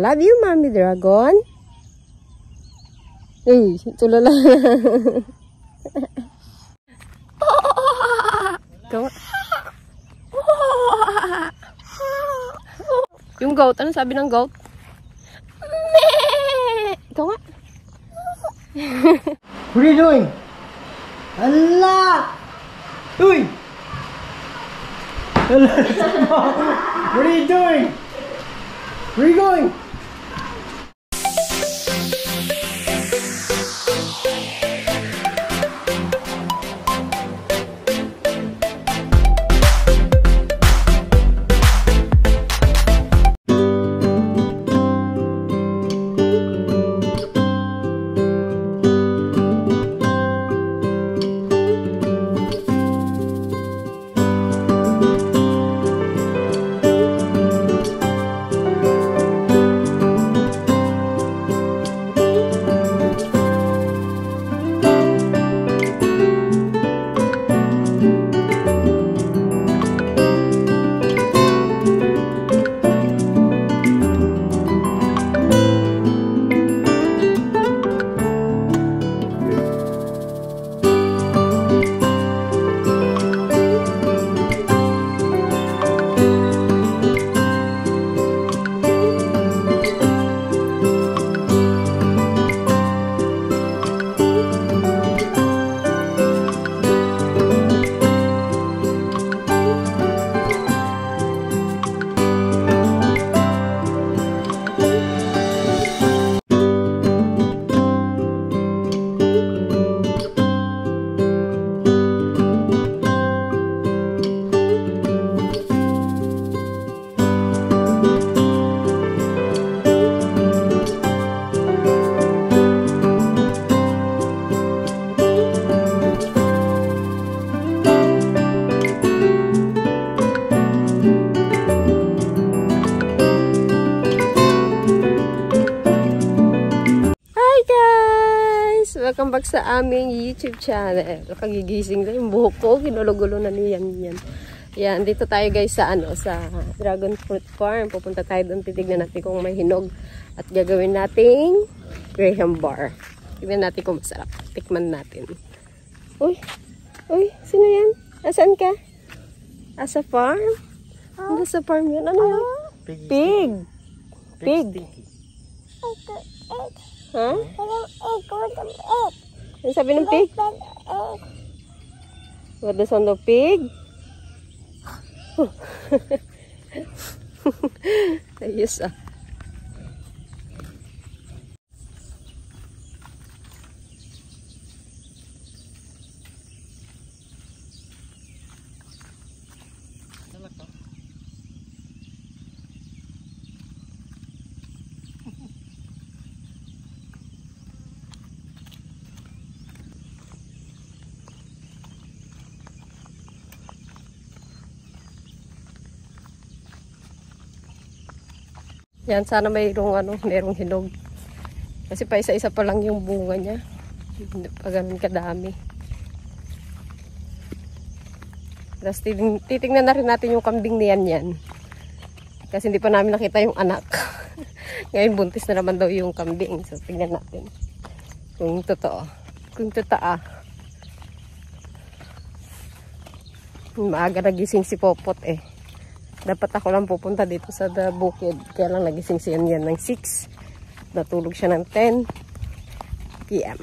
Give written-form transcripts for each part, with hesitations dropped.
love you, Mommy Dragon. Ay, tulala. Ikaw. Yung goat, ano sabi ng goat? Ikaw nga. What are you doing? Allah! Uy! What are you doing? Where are you going? Welcome back sa aming YouTube channel. Kagigising lang yung buhok ko. Ginulo-gulo na niyan yan. Yan, dito tayo guys sa sa Dragon Fruit Farm. Pupunta tayo doon. Titignan natin kung may hinog. At gagawin nating Graham bar. Tignan natin kung masarap. Tikman natin. Uy! Uy! Sino yan? Asan ka? Asa farm? Ano sa farm yan? Ano yan? Pig! Pig! Ha? Ano sabi ng pig? What the sound of pig? Ayos ah. Yan, sana mayroong hinog. Kasi pa isa-isa pa lang yung bunga niya. Hindi pa ganun kadami. Tapos titingnan na rin natin yung kambing niyan yan. Kasi hindi pa namin nakita yung anak. Ngayon buntis na naman daw yung kambing. So tingnan natin kung totoo. Kung totoo. Maaga nagising si Popot eh. Dapat ako lang pupunta dito sa bukid. Kaya lang nagising siya yan ng 6. Natulog siya ng 10 PM.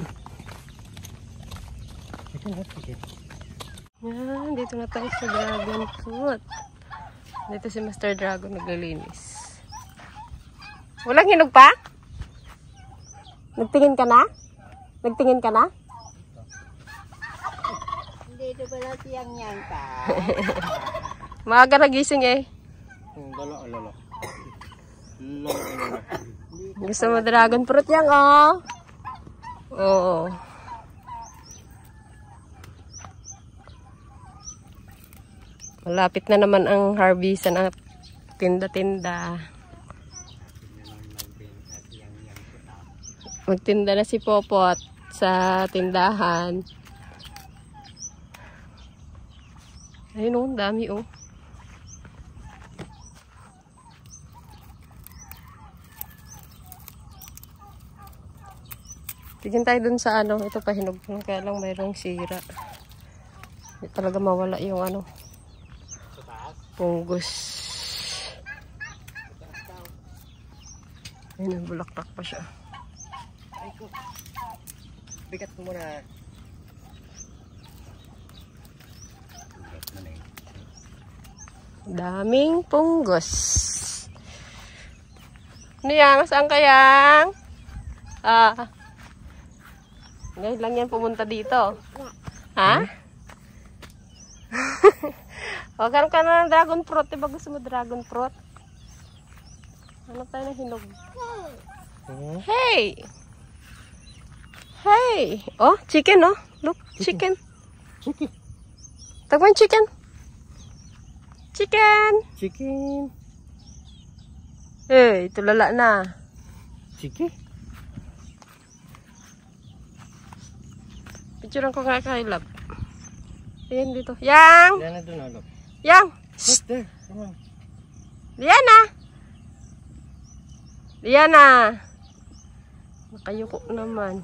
Yan, dito na tayo sa Dragon Fruit. Dito si Master Dragon naglilinis. Walang hinog pa? Nagtingin ka na? Nagtingin ka na? Dito pala siyang yan ka. Maaga nagising eh. Gusto mo dragon fruit yan, oh. Oo. Malapit na naman ang harvestan ng tinda-tinda. Magtinda na si Popot sa tindahan. Ayun oh, dami oh. Tingin tayo dun sa ano. Ito pa hinog. Kaya lang mayroong sira. Hindi talaga mawala yung ano. Punggos. Ayun, bulaklak pa siya. Ay ko. Bigat mo muna. Daming punggos. Ano yan? Saan kayang? Ngayon lang yan pumunta dito. Ha? O, karoon ka na ng dragon fruit. Diba gusto mo dragon fruit? Ano tayo na hinog? Hey! Hey! Oh, chicken oh. Look, chicken. Chicken. Tagwan chicken. Chicken. Chicken. Hey, tulala na. Chicken. Picturean ko nga kay Lab. Ayan dito. Yang! Yan na doon, Alok. Yang! Right there. Come on. Liana! Liana! Nakayuko naman.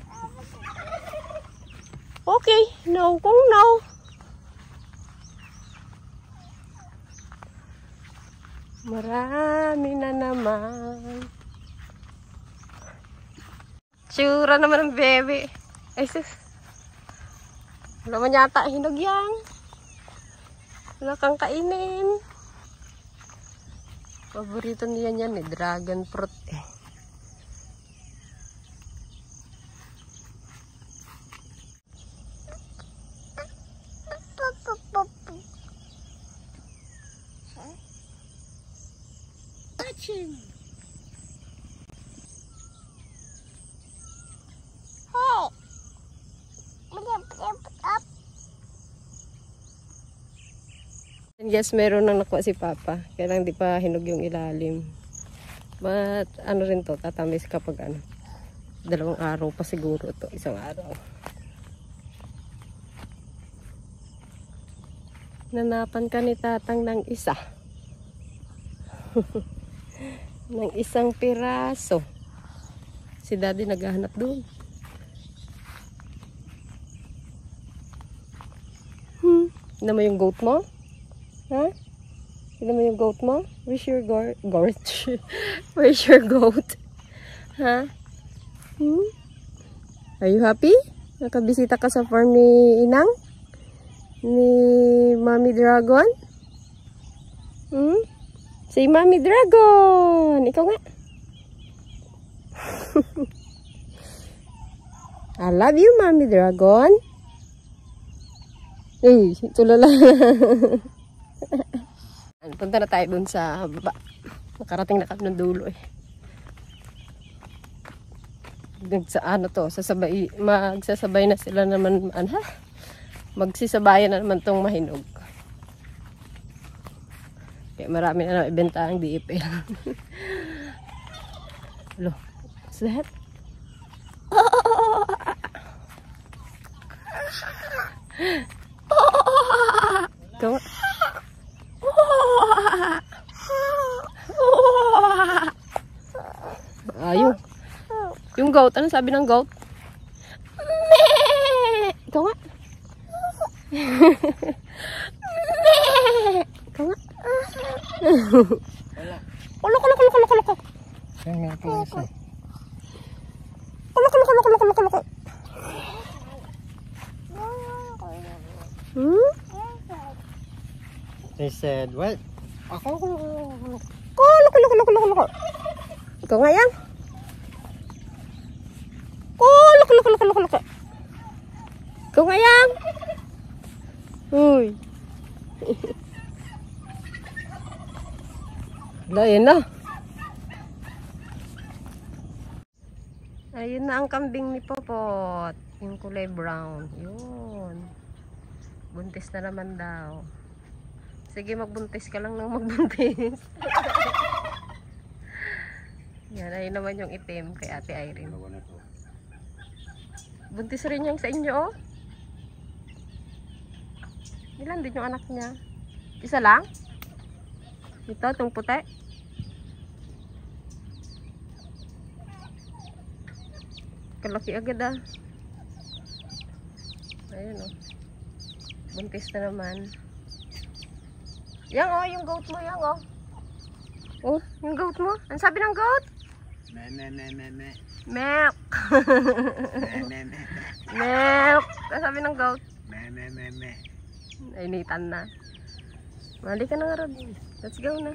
Okay. No kung no. Marami na naman. Tsura naman ng bebe. Ay sus. Wala man yata hinog yan. Wala kang kainin. Paborito niya yan eh. Dragon fruit eh. Yes, meron nang nakuha si Papa. Kaya lang di pa hinog yung ilalim. But ano rin to, tatamis kapag ano. 2 araw pa siguro to. 1 araw. Nanapan ka ni Tatang ng isa. Ng isang piraso. Si Daddy naghahanap doon. Tignan mo yung goat mo? Ha? Tignan mo yung goat mo? Where's your goat? Where's your goat? Ha? Are you happy? Nakabisita ka sa farm ni Inang? Ni Mommy Dragon? Say Mommy Dragon! Ikaw nga. I love you, Mommy Dragon. Uy, tulala. Punta na tayo dun sa baba. Nakarating na kami ng dulo eh. Sa ano to, magsasabay na sila naman, magsisabayan na naman tong mahinog. Kaya marami na ibenta ang DFL. Hello, what's that? Ikaw. Ayun. Yung goat, ano sabi ng goat? Ikaw nga. Ikaw nga. Kulok. Yan, meron pa isa. Kulok. They said, what? Kulok. Ikaw nga yan. Kulok. Ikaw nga yan. Uy. Ayun na. Ayun na ang kambing ni Popot. Yung kulay brown. Yun. Buntis na naman daw. Sige, magbuntis ka lang nang magbuntis. Yan, ayun naman yung itim kay Ate Irene. Buntis rin yung sa inyo, oh. Ilan din yung anak niya? Isa lang? Ito, itong puti. Laki-laki agad ah. Ayun oh. Buntis na naman. Yang oh, yung goat mo yang oh. Oh, yung goat mo. Ano sabi ng goat? Me. Milk. Me. Milk. Ano sabi ng goat? Me. Nainitan na. Mali ka na nga Rod. Let's go na.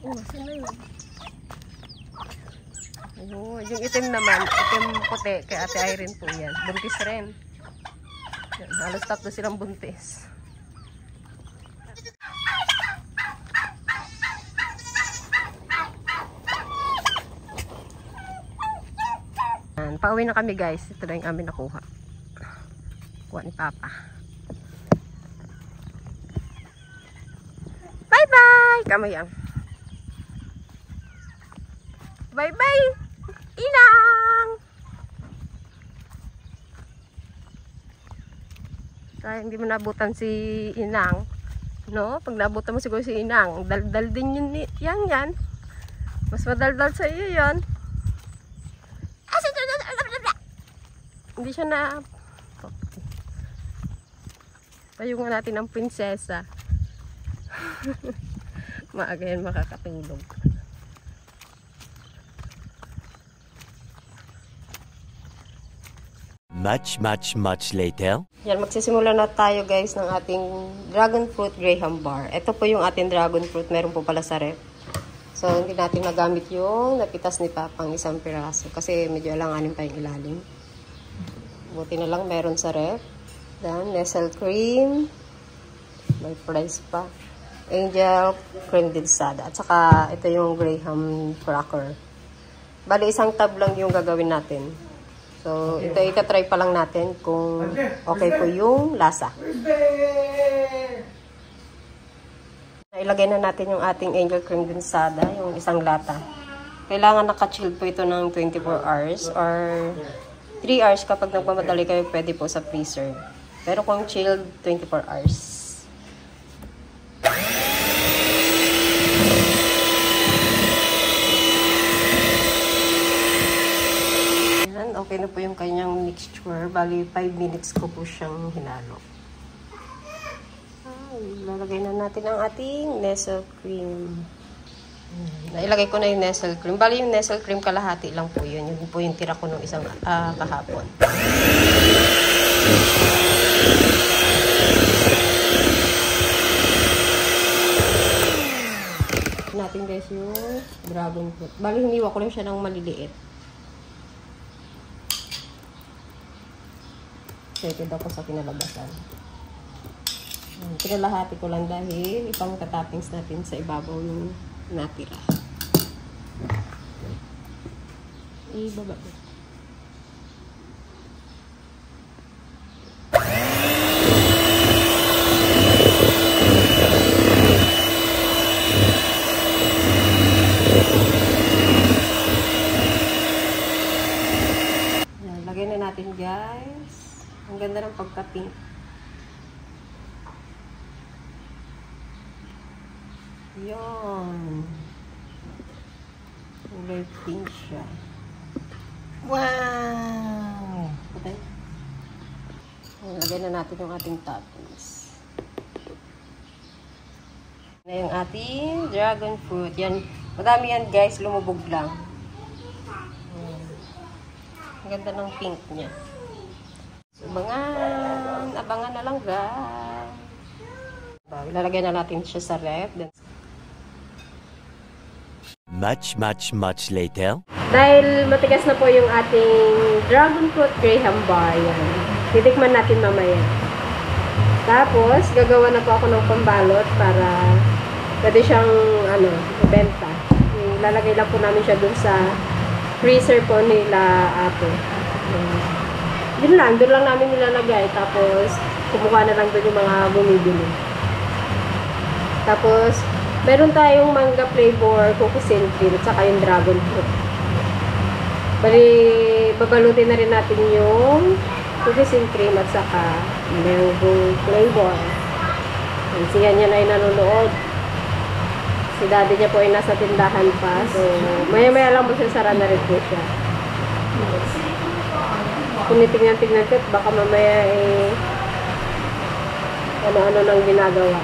Oh, saan na yun? Oh, yung itim naman, itim puti, kay Ate Irene po yan. Buntis rin. Yan, halos tatlo silang buntis. Yan, pauwi na kami guys. Ito na yung amin nakuha. Kuha ni Papa. Bye-bye! Kamayang. Bye-bye! Inang! Kaya hindi mo nabutan si Inang. No? Pag nabutan mo siguro si Inang, daldal din yun yan. Mas madaldal sa iyo yan. Hindi siya na... Payungan natin ng prinsesa. Maaga yan makakatulog. Much later. Yan, magsisimula na tayo guys ng ating dragon fruit graham bar. Ito po yung ating dragon fruit. Meron po pala sa rep. So, hindi natin nagamit yung napitas ni Papang isang piraso. Kasi medyo alanganin pa yung ilalim. Buti na lang meron sa rep. Then, Nestle cream. May price pa. Angel cream densada. At saka, ito yung graham cracker. Bali, isang tab lang yung gagawin natin. So, ito itatry pa lang natin kung okay po yung lasa. Ilagay na natin yung ating angel cream densada, yung isang lata. Kailangan naka-chilled po ito ng 24 hours or 3 hours kapag nagmamadali kayo, pwede po sa freezer. Pero kung chilled, 24 hours. Okay na po yung kanyang mixture. Bali, 5 minutes ko po siyang hinalo. Lalagay na natin ang ating Nestle cream. Nailagay ko na yung Nestle cream. Bali, yung Nestle cream kalahati lang po yun. Yun po yung tira ko nung isang kahapon. Natin guys yung dragon fruit. Bali, hiniwa ko lang siya ng maliliit. Excited ako sa kinalabasan. Kinalahati ko lang dahil ipang katappings natin sa ibabaw yung natira. Ibaba ko. Yan, lagay na natin guys. Ang ganda ng pagka-pink. Yun. Kulay pink siya. Wow! Okay. Lagyan na natin yung ating toppings. Na yung ating dragon fruit. Yan. Madami yan guys. Lumubog lang. Ang ganda ng pink niya. Abangan na lang guys. Ilalagay na natin siya sa ref. Much later. Dahil matigas na po yung ating dragon fruit graham bar. Yan. Titikman natin mamaya. Tapos, gagawa na po ako ng pambalot para pwede siyang ibenta. Ilalagay lang po namin siya dun sa freezer po nila Apo. Doon lang namin nilalagay. Tapos, kumuha na lang doon yung mga bumibili. Tapos, meron tayong manga flavor, cookies and cream, at saka yung dragon fruit. Bali, babalutin na rin natin yung cookies and cream at saka mango flavor. Si yan niya na ay nanonood. Si daddy niya po ay nasa tindahan pa. So, maya-maya lang po siya, sara na rin po siya. Kung tingnan-tingnan ko, baka mamaya eh ano-ano nang ginagawa.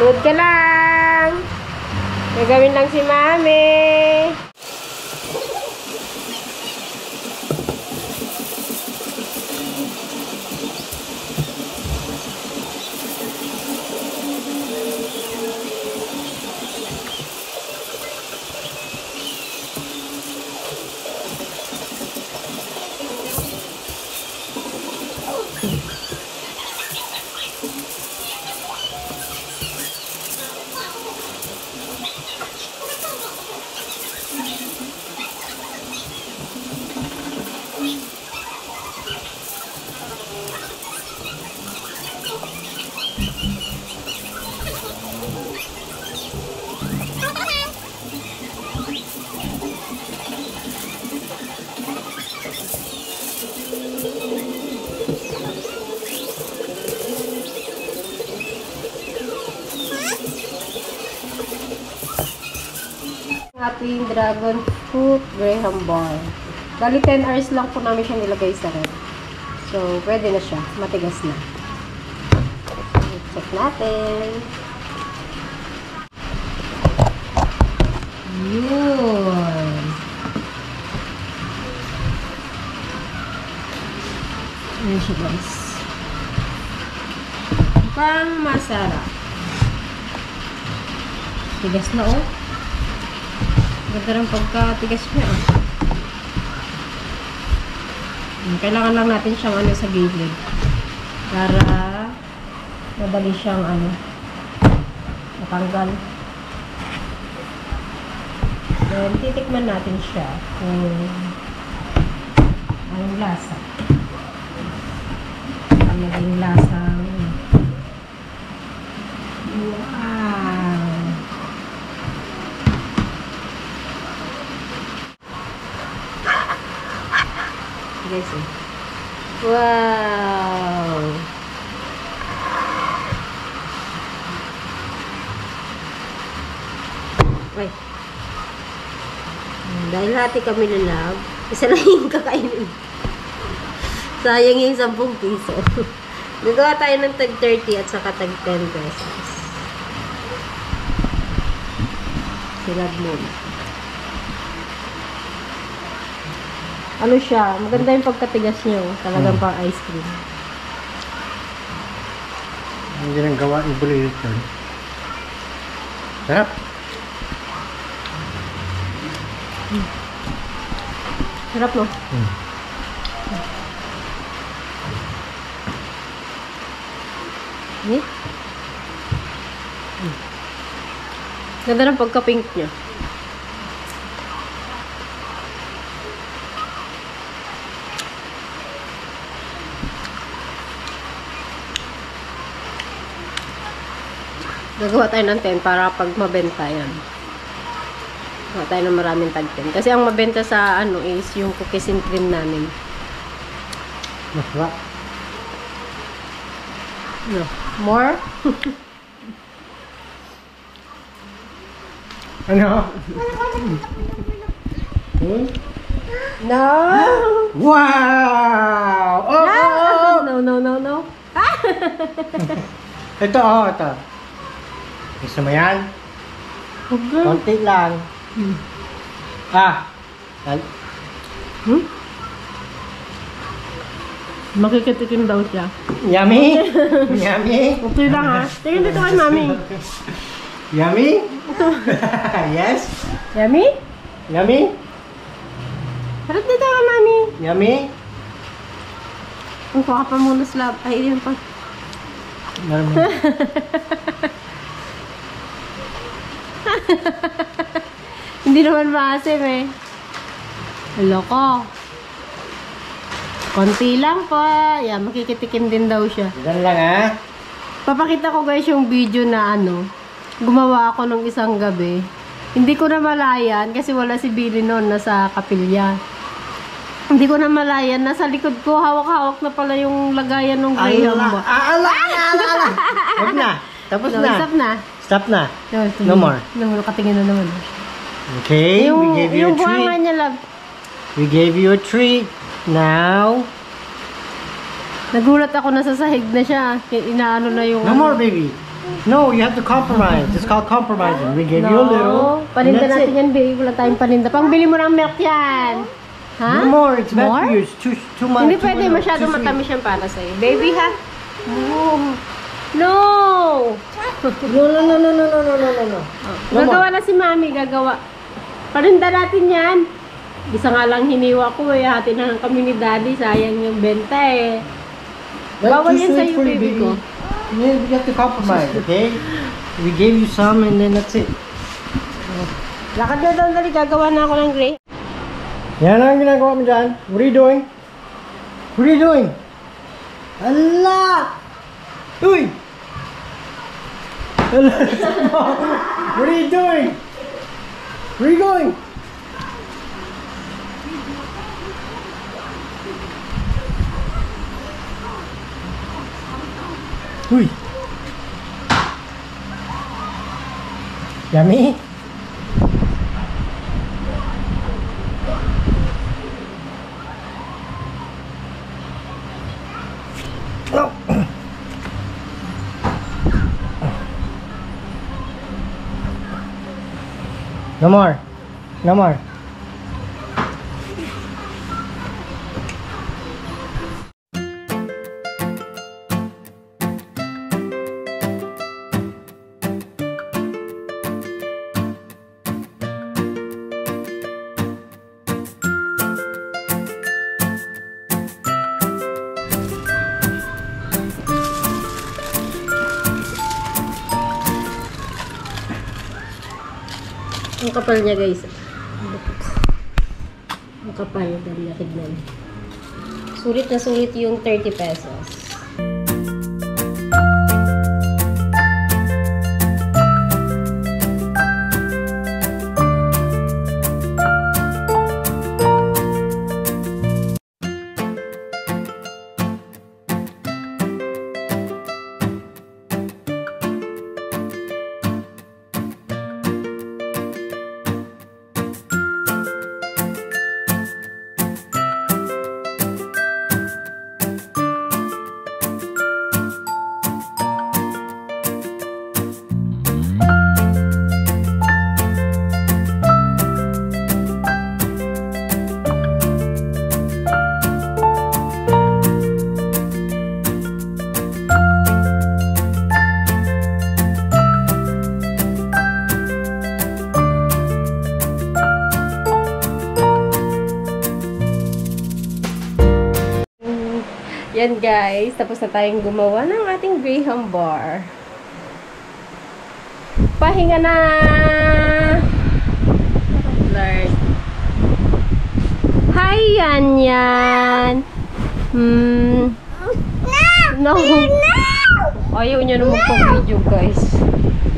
Load ka lang! Gagawin lang si Mami! Ating dragon fruit graham bar. Dali 10 hours lang po namin siya nilagay sa ref. So, pwede na siya. Matigas na. Check natin. Yun. Ayan siya, guys. Mukhang masarap. Tigas na, oh. Ganda ng pagkatigas niya. Kailangan lang natin siyang ano sa gilid para madali siyang ano matanggal. Then titikman natin siya kung anong lasa. Ang naging lasang wow. Guys, eh. Wow! Ay. Dahil hati kami lilab, isa lang yung kakainin. Sayang yung 10 piso. Nagawa tayo ng tag 30 at saka tag 10 pesos. Silad mo. Ano siya? Maganda yung pagkatigas niyo. Talagang pang ice cream. Hindi nang gawa, ibulilit yun. Sarap. Sarap, no? Ganda ng pagka-pink niya. Gagawa tayo ng 10 para pag mabenta yan. Gagawa tayo ng maraming tag 10. Kasi ang mabenta sa ano is yung cookies and cream namin. Masarap. No. More? Ano? No! Wow! Oh, oh, oh! No, no, no, no. Ito, oh, ito. Gusto mo yan? Okay. Konti lang. Makikitikim daw siya. Yummy? Yummy? Okay lang ha. Tingin dito kay mami. Yummy? Yes? Yummy? Yummy? Harap dito kay mami. Yummy? Ang kuha pa muna slab. Ay, yun pa. Marami. Hindi naman maasim eh. Loko. Konti lang po. Yan, makikitikim din daw siya. Diyan lang ha. Papakita ko guys yung video na ano, gumawa ako nung isang gabi. Hindi ko na malayan kasi wala si Billy noon, nasa kapilya. Hindi ko na malayan. Nasa likod ko, hawak-hawak na pala yung lagayan ng graham mo. Ala. Wag na. Tapos na. Stop na. Stop na. No more. Nakatingin na naman. Okay, we gave you a yung buhanga treat. niya, love. We gave you a treat. Now, Nagulat ako na sa sahig na siya. Inaano na yung... no more, baby. No, you have to compromise. It's called compromising. We gave you a little. Paninda and that's natin it. yan, baby. Wala tayong paninda. Pangbili mo ng milk yan. Ha? No more. It's bad More? for you. It's too much. Hindi pwede masyado too sweet. matamis yan para sa'yo. Baby, ha? No! No. Gagawa na si Mami, gagawa. Paninda natin yan. Isa nga lang hiniwa ko eh. Hati na lang kami ni Daddy. Sayang yung benta eh. That's Bawal too yan sweet sa'yo, for you, baby ko. You have to compromise, okay? We gave you some and then that's it. Lakad na doon, dali. Gagawa na ako ng gray. Yan ang ginagawa mo dyan. What are you doing? What are you doing? Allah! Uy! Allah! What are you doing? Where are you going? Uy! Yummy? No. No more. No more. Ang kapal niya, guys. Ang kapal. Dali na tignan. Sulit na sulit yung 30 pesos. Yan guys, tapos na tayong gumawa ng ating graham bar. Pahinga na! Lord. Hi, Yan! No! Ayaw niya naman pag-video guys.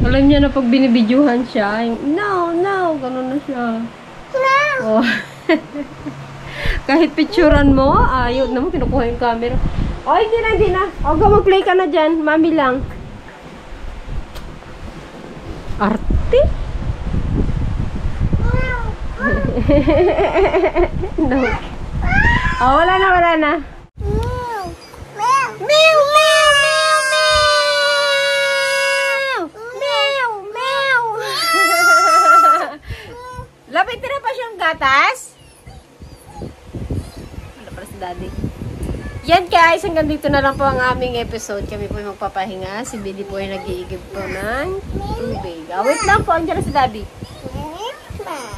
Alam niya na pag binibidyohan siya, yung, no! Ganun na siya. Oh. Kahit picturean mo, ayaw naman, kinukuha yung camera. Oh, hindi na. O, mag-play ka na dyan. Mami lang. Arte? No. Oh, wala na. Lapit na pa siyang gatas? Daddy. Yan guys, hanggang dito na lang po ang aming episode. Kami po ay magpapahinga. Si Billy po ay nag-iigib po ng tubig. Wait lang po, andyan na si Daddy.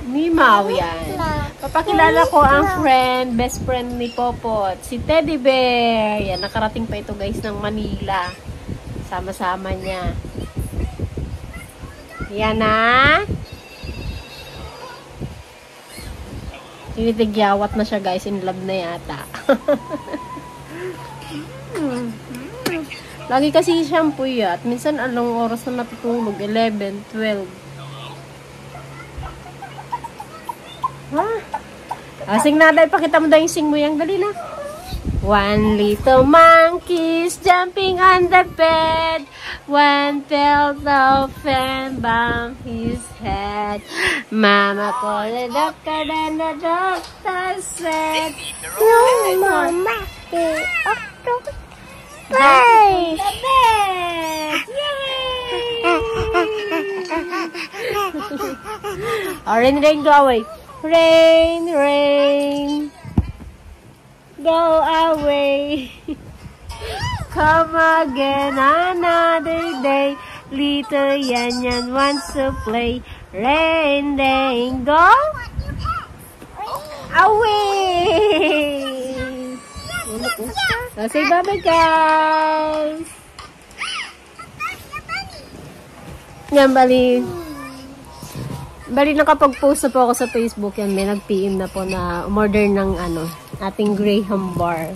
Mimaw yan. Papakilala ko ang best friend ni Popot. Si Teddy Bear. Yan, nakarating pa ito guys ng Manila. Sama-sama niya. Yan na. Tinitigyawat na siya guys, in love na yata. Lagi kasi shampoo at minsan anong oras na natutulog? 11, 12. Ha? Sing na, dahil pakita mo daw yung sing mo yung dali na. One little monkey's jumping on the bed. One fell off and bumped his head. Mama called the doctor and the doctor said, "No, Mama, the octopus flies the bed." Yay! Rain, rain, go away. Rain, rain, go away. Come again another day. Little Yan Yan wants to play. Rain, rain, go away. So say bye-bye, guys. Yan, bali nakapag-post na po ako sa Facebook yan. May nag-PM na po na umorder ng ating Graham bar.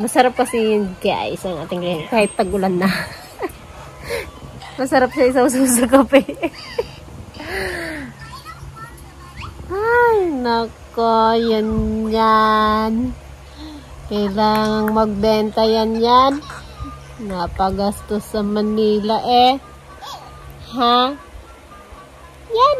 Masarap kasi yun, guys, ang ating Graham. Kahit tag-ulan na. Masarap siya isaw-saw sa kape. Ay, nako, yan. Kailangang magbenta yan. Napagastos sa Manila Ha? Yan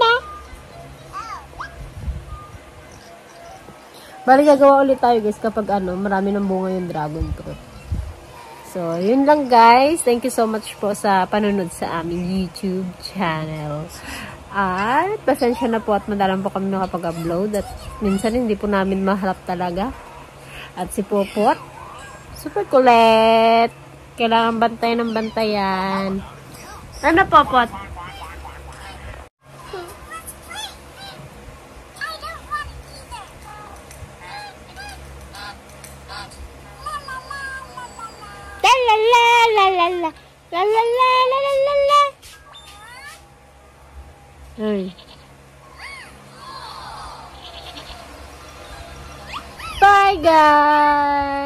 Bali, gagawa ulit tayo guys kapag marami ng bunga yung dragon fruit. So, yun lang guys. Thank you so much po sa panunod sa aming YouTube channel. At pasensya na po at madalang po kami nakapag-upload at minsan hindi po namin maharap talaga. At si Popot, super kulit. Kailangan bantayan ng bantayan. Ano, Popot? Hey. Bye guys.